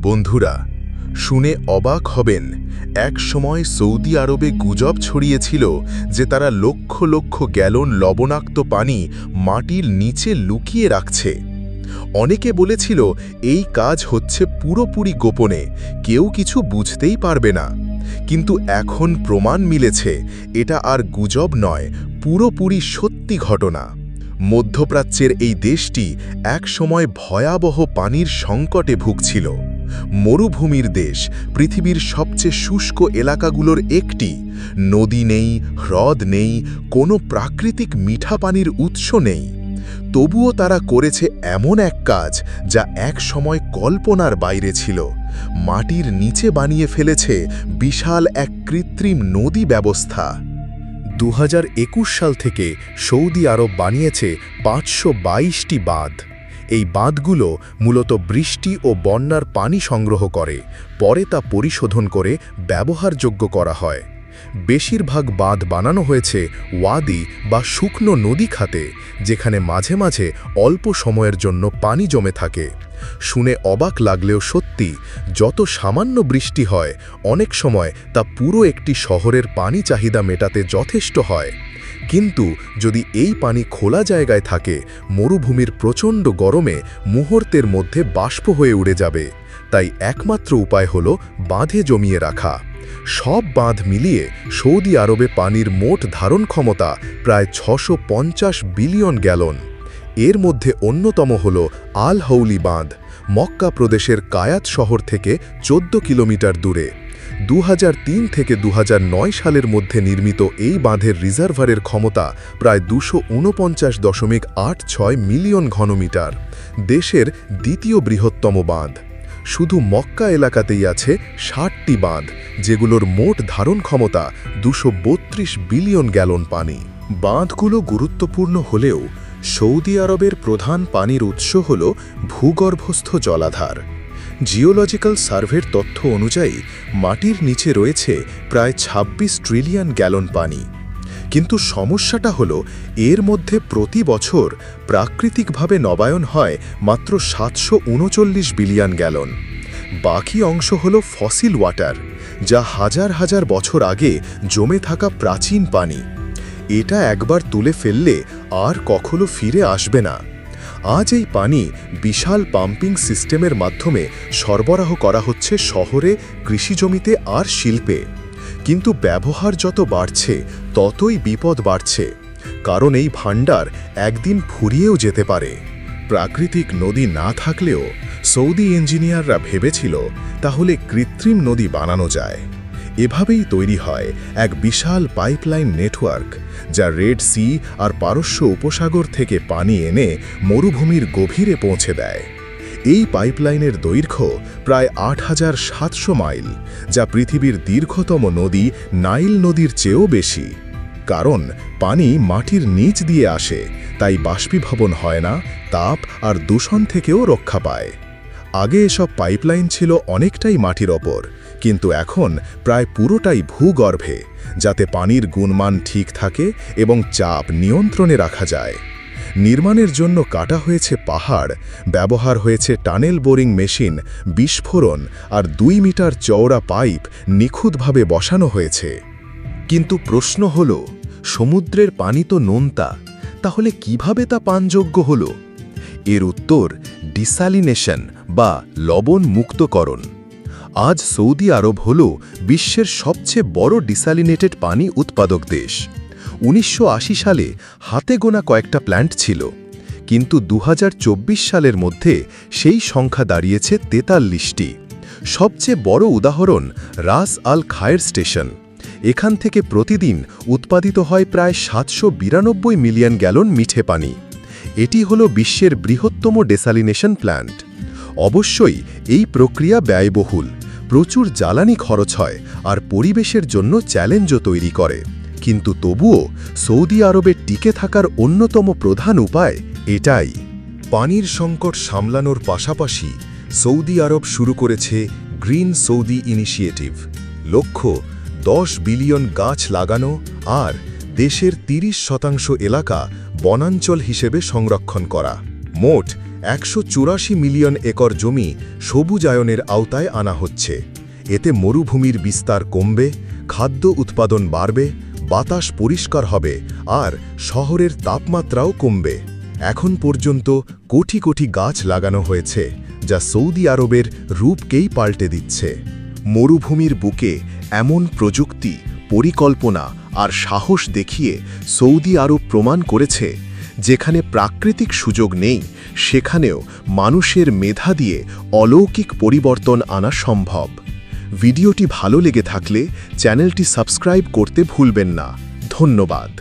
বন্ধুরা, শুনে অবাক হবেন, এক সময় সৌদি আরবে গুজব ছড়িয়েছিল যে তারা লক্ষ লক্ষ গ্যালন লবণাক্ত পানি মাটির নিচে লুকিয়ে রাখছে। অনেকে বলেছিল এই কাজ হচ্ছে পুরোপুরি গোপনে, কেউ কিছু বুঝতেই পারবে না। কিন্তু এখন প্রমাণ মিলেছে এটা আর গুজব নয়, পুরোপুরি সত্যি ঘটনা। মধ্যপ্রাচ্যের এই দেশটি এক সময় ভয়াবহ পানির সংকটে ভুগছিল। মরুভূমির দেশ, পৃথিবীর সবচেয়ে শুষ্ক এলাকাগুলোর একটি। নদী নেই, হ্রদ নেই, কোনো প্রাকৃতিক মিঠা পানির উৎস নেই। তবুও তারা করেছে এমন এক কাজ যা এক সময় কল্পনার বাইরে ছিল। মাটির নিচে বানিয়ে ফেলেছে বিশাল এক কৃত্রিম নদী ব্যবস্থা। 2021 সাল থেকে সৌদি আরব বানিয়েছে 522টি বাঁধ। এই বাঁধগুলো মূলত বৃষ্টি ও বন্যার পানি সংগ্রহ করে, পরে তা পরিশোধন করে ব্যবহারযোগ্য করা হয়। বেশিরভাগ বাঁধ বানানো হয়েছে ওয়াদি বা শুকনো নদী খাতে, যেখানে মাঝে মাঝে অল্প সময়ের জন্য পানি জমে থাকে। শুনে অবাক লাগলেও সত্যি, যত সামান্য বৃষ্টি হয় অনেক সময় তা পুরো একটি শহরের পানি চাহিদা মেটাতে যথেষ্ট হয়। কিন্তু যদি এই পানি খোলা জায়গায় থাকে, মরুভূমির প্রচণ্ড গরমে মুহূর্তের মধ্যে বাষ্প হয়ে উড়ে যাবে। তাই একমাত্র উপায় হল বাঁধে জমিয়ে রাখা। সব বাঁধ মিলিয়ে সৌদি আরবে পানির মোট ধারণ ক্ষমতা প্রায় 650 বিলিয়ন গ্যালন। এর মধ্যে অন্যতম হল আল হৌলি বাঁধ, মক্কা প্রদেশের কায়াত শহর থেকে 14 কিলোমিটার দূরে। 2003 থেকে 2009 সালের মধ্যে নির্মিত এই বাঁধের রিজার্ভারের ক্ষমতা প্রায় 249.86 মিলিয়ন ঘনমিটার, দেশের দ্বিতীয় বৃহত্তম বাঁধ। শুধু মক্কা এলাকাতেই আছে 60টি বাঁধ, যেগুলোর মোট ধারণ ক্ষমতা 232 বিলিয়ন গ্যালন পানি। বাঁধগুলো গুরুত্বপূর্ণ হলেও সৌদি আরবের প্রধান পানির উৎস হল ভূগর্ভস্থ জলাধার। জিওলজিক্যাল সার্ভের তথ্য অনুযায়ী মাটির নিচে রয়েছে প্রায় 26 ট্রিলিয়ন গ্যালন পানি। কিন্তু সমস্যাটা হলো, এর মধ্যে প্রতি বছর প্রাকৃতিকভাবে নবায়ন হয় মাত্র 739 বিলিয়ন গ্যালন। বাকি অংশ হলো ফসিল ওয়াটার, যা হাজার হাজার বছর আগে জমে থাকা প্রাচীন পানি। এটা একবার তুলে ফেললে আর কখনো ফিরে আসবে না। আজ এই পানি বিশাল পাম্পিং সিস্টেমের মাধ্যমে সরবরাহ করা হচ্ছে শহরে, কৃষিজমিতে আর শিল্পে। কিন্তু ব্যবহার যত বাড়ছে ততই বিপদ বাড়ছে, কারণ এই ভাণ্ডার একদিন ফুরিয়েও যেতে পারে। প্রাকৃতিক নদী না থাকলেও সৌদি ইঞ্জিনিয়াররা ভেবেছিল তাহলে কৃত্রিম নদী বানানো যায়। এভাবেই তৈরি হয় এক বিশাল পাইপলাইন নেটওয়ার্ক, যা রেড সি আর পারস্য উপসাগর থেকে পানি এনে মরুভূমির গভীরে পৌঁছে দেয়। এই পাইপলাইনের দৈর্ঘ্য প্রায় 8700 মাইল, যা পৃথিবীর দীর্ঘতম নদী নাইল নদীর চেয়েও বেশি। কারণ পানি মাটির নিচ দিয়ে আসে, তাই বাষ্পীভবন হয় না, তাপ আর দূষণ থেকেও রক্ষা পায়। আগে এসব পাইপলাইন ছিল অনেকটাই মাটির ওপর, কিন্তু এখন প্রায় পুরোটাই ভূগর্ভে, যাতে পানির গুণমান ঠিক থাকে এবং চাপ নিয়ন্ত্রণে রাখা যায়। নির্মাণের জন্য কাটা হয়েছে পাহাড়, ব্যবহার হয়েছে টানেল বোরিং মেশিন, বিস্ফোরণ আর 2 মিটার চওড়া পাইপ নিখুঁতভাবে বসানো হয়েছে। কিন্তু প্রশ্ন হল, সমুদ্রের পানি তো নোনতা, তাহলে কিভাবে তা পানযোগ্য হল? এর উত্তর ডিসালিনেশন বা লবণ মুক্তকরণ। আজ সৌদি আরব হল বিশ্বের সবচেয়ে বড় ডিসালিনেটেড পানি উৎপাদক দেশ। 1980 সালে হাতে গোনা কয়েকটা প্ল্যান্ট ছিল, কিন্তু 2024 সালের মধ্যে সেই সংখ্যা দাঁড়িয়েছে 43টি। সবচেয়ে বড় উদাহরণ রাস আল খায়ের স্টেশন। এখান থেকে প্রতিদিন উৎপাদিত হয় প্রায় 792 মিলিয়ন গ্যালন মিঠে পানি। এটি হলো বিশ্বের বৃহত্তম ডেসালিনেশন প্ল্যান্ট। অবশ্যই এই প্রক্রিয়া ব্যয়বহুল, প্রচুর জ্বালানি খরচ হয় আর পরিবেশের জন্য চ্যালেঞ্জও তৈরি করে। কিন্তু তবুও সৌদি আরবে টিকে থাকার অন্যতম প্রধান উপায় এটাই। পানির সংকট সামলানোর পাশাপাশি সৌদি আরব শুরু করেছে গ্রিন সৌদি ইনিশিয়েটিভ। লক্ষ্য 10 বিলিয়ন গাছ লাগানো আর দেশের 30% এলাকা বনাঞ্চল হিসেবে সংরক্ষণ করা। মোট 184 মিলিয়ন একর জমি সবুজায়নের আওতায় আনা হচ্ছে। এতে মরুভূমির বিস্তার কমবে, খাদ্য উৎপাদন বাড়বে, বাতাস পরিষ্কার হবে আর শহরের তাপমাত্রাও কমবে। এখন পর্যন্ত কোটি কোটি গাছ লাগানো হয়েছে, যা সৌদি আরবের রূপকেই পাল্টে দিচ্ছে। মরুভূমির বুকে এমন প্রযুক্তি, পরিকল্পনা আর সাহস দেখিয়ে সৌদি আরব প্রমাণ করেছে, যেখানে প্রাকৃতিক সুযোগ নেই সেখানেও মানুষের মেধা দিয়ে অলৌকিক পরিবর্তন আনা সম্ভব। ভিডিওটি ভালো লেগে থাকলে চ্যানেলটি সাবস্ক্রাইব করতে ভুলবেন না। ধন্যবাদ।